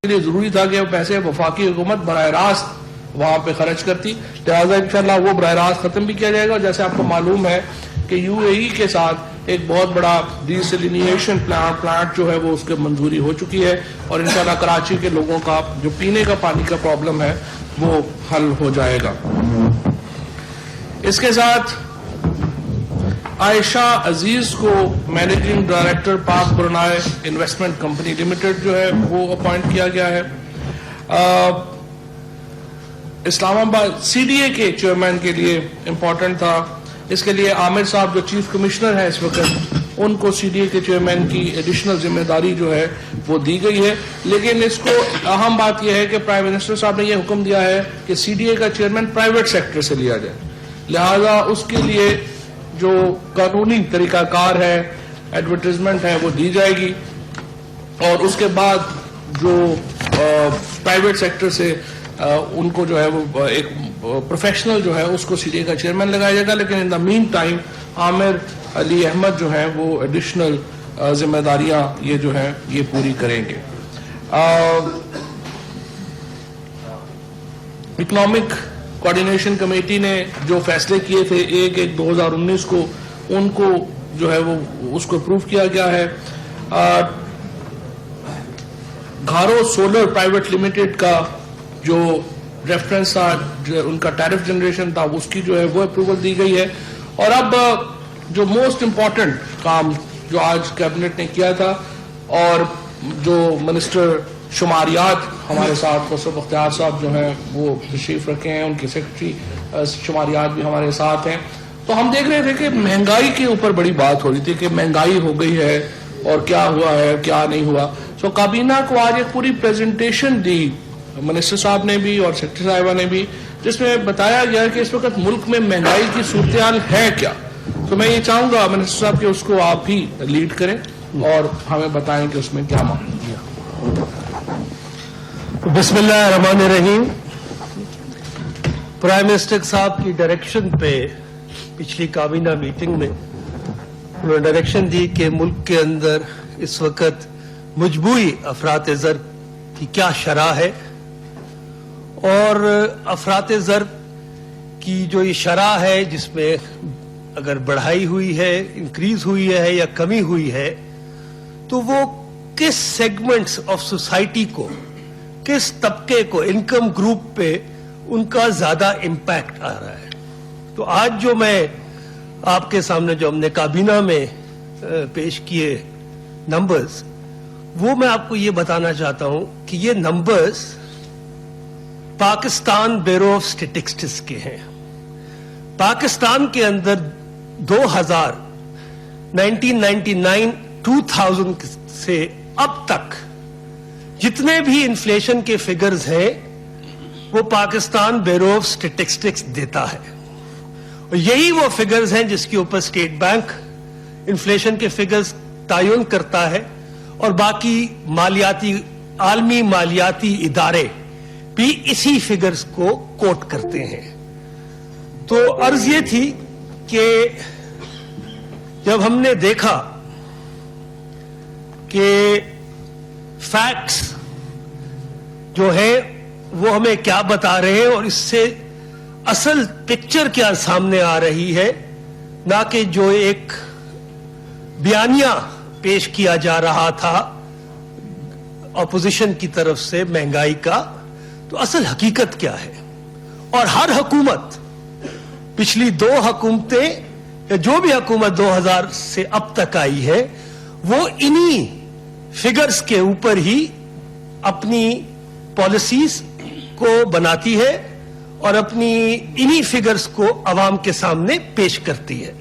لیے ضروری تھا کہ وہ پیسے وفاقی حکومت براہ راست وہاں پہ خرچ کرتی، لہٰذا انشاءاللہ وہ براہ راست ختم بھی کیا جائے گا. جیسے آپ کو معلوم ہے کہ یو اے ای کے ساتھ ایک بہت بڑا ڈیسیلینیشن پلانٹ جو ہے وہ اس کے منظوری ہو چکی ہے، اور انشاءاللہ کراچی کے لوگوں کا جو پینے کا پانی کا پرابلم ہے وہ حل ہو جائے گا. اس کے ساتھ عائشہ عزیز کو مینیجنگ ڈائریکٹر پاک برنائے انویسٹمنٹ کمپنی لمیٹڈ جو ہے وہ اپوائنٹ کیا گیا ہے. اسلام آباد سی ڈی اے کے چیئرمین کے لیے امپورٹنٹ تھا، اس کے لیے عامر صاحب جو چیف کمشنر ہے اس وقت، ان کو سی ڈی اے کے چیئرمین کی ایڈیشنل ذمہ داری جو ہے وہ دی گئی ہے. لیکن اس کو اہم بات یہ ہے کہ پرائم منسٹر صاحب نے یہ حکم دیا ہے کہ سی ڈی اے کا چیئرمین پرائیویٹ سیکٹر سے لیا جائے، لہذا اس کے لیے جو قانونی طریقہ کار ہے، ایڈورٹیزمنٹ ہے، وہ دی جائے گی، اور اس کے بعد جو پرائیویٹ سیکٹر سے ان کو جو ہے وہ ایک پروفیشنل جو ہے اس کو سی ڈی اے کا چیئرمین لگایا جائے گا. لیکن ان دا مین ٹائم عامر علی احمد جو ہیں وہ ایڈیشنل ذمہ داریاں یہ جو ہیں یہ پوری کریں گے. اکنامک کوآرڈینیشن کمیٹی نے جو فیصلے کیے تھے 1/1/2019 کو، ان کو جو ہے وہ اس کو اپروو کیا گیا ہے. گھارو سولر پرائیویٹ لمیٹڈ کا جو ریفرنس تھا، ان کا ٹیرف جنریشن تھا، اس کی جو ہے وہ اپروول دی گئی ہے. اور اب جو موسٹ امپورٹنٹ کام جو آج کیبنٹ نے کیا تھا، اور جو منسٹر شماریات ہمارے ساتھ خسرو بختیار صاحب جو ہیں وہ تشریف رکھے ہیں، ان کے سیکرٹری شماریات بھی ہمارے ساتھ ہیں. تو ہم دیکھ رہے تھے کہ مہنگائی کے اوپر بڑی بات ہو رہی تھی کہ مہنگائی ہو گئی ہے اور کیا ہوا ہے کیا نہیں ہوا. سو کابینہ کو آج ایک پوری پریزنٹیشن دی منسٹر صاحب نے بھی اور سیکرٹری صاحبہ نے بھی، جس میں بتایا گیا کہ اس وقت ملک میں مہنگائی کی صورتحال ہے کیا. تو میں یہ چاہوں گا منسٹر صاحب کہ اس کو آپ ہی لیڈ کریں اور ہمیں بتائیں کہ اس میں کیا معاملہ کیا. بسم اللہ الرحمن الرحیم. پرائم منسٹر صاحب کی ڈائریکشن پہ پچھلی کابینہ میٹنگ میں انہوں نے ڈائریکشن دی کہ ملک کے اندر اس وقت مجموعی افراط زر کی کیا شرح ہے، اور افراط زر کی جو یہ شرح ہے جس میں اگر بڑھائی ہوئی ہے، انکریز ہوئی ہے یا کمی ہوئی ہے، تو وہ کس سیگمنٹس آف سوسائٹی کو، کس طبقے کو، انکم گروپ پہ ان کا زیادہ امپیکٹ آ رہا ہے. تو آج جو میں آپ کے سامنے جو ہم نے کابینہ میں پیش کیے نمبرز، وہ میں آپ کو یہ بتانا چاہتا ہوں کہ یہ numbers Pakistan bureau of statistics کے ہیں. پاکستان کے اندر 1999 سے اب تک جتنے بھی انفلیشن کے فگرز ہیں وہ پاکستان بیورو آف اسٹیٹسٹکس دیتا ہے، اور یہی وہ فگرز ہیں جس کے اوپر اسٹیٹ بینک انفلیشن کے فگرز تعین کرتا ہے، اور باقی عالمی مالیاتی ادارے بھی اسی فگرز کو کوٹ کرتے ہیں. تو عرض یہ تھی کہ جب ہم نے دیکھا کہ فیکٹس جو ہے وہ ہمیں کیا بتا رہے ہیں، اور اس سے اصل پکچر کیا سامنے آ رہی ہے، نہ کہ جو ایک بیانیہ پیش کیا جا رہا تھا اپوزیشن کی طرف سے مہنگائی کا، تو اصل حقیقت کیا ہے. اور ہر حکومت، پچھلی 2 حکومتیں یا جو بھی حکومت 2000 سے اب تک آئی ہے، وہ انہی فگرز کے اوپر ہی اپنی پالیسیز کو بناتی ہے اور اپنی انہی فگرز کو عوام کے سامنے پیش کرتی ہے.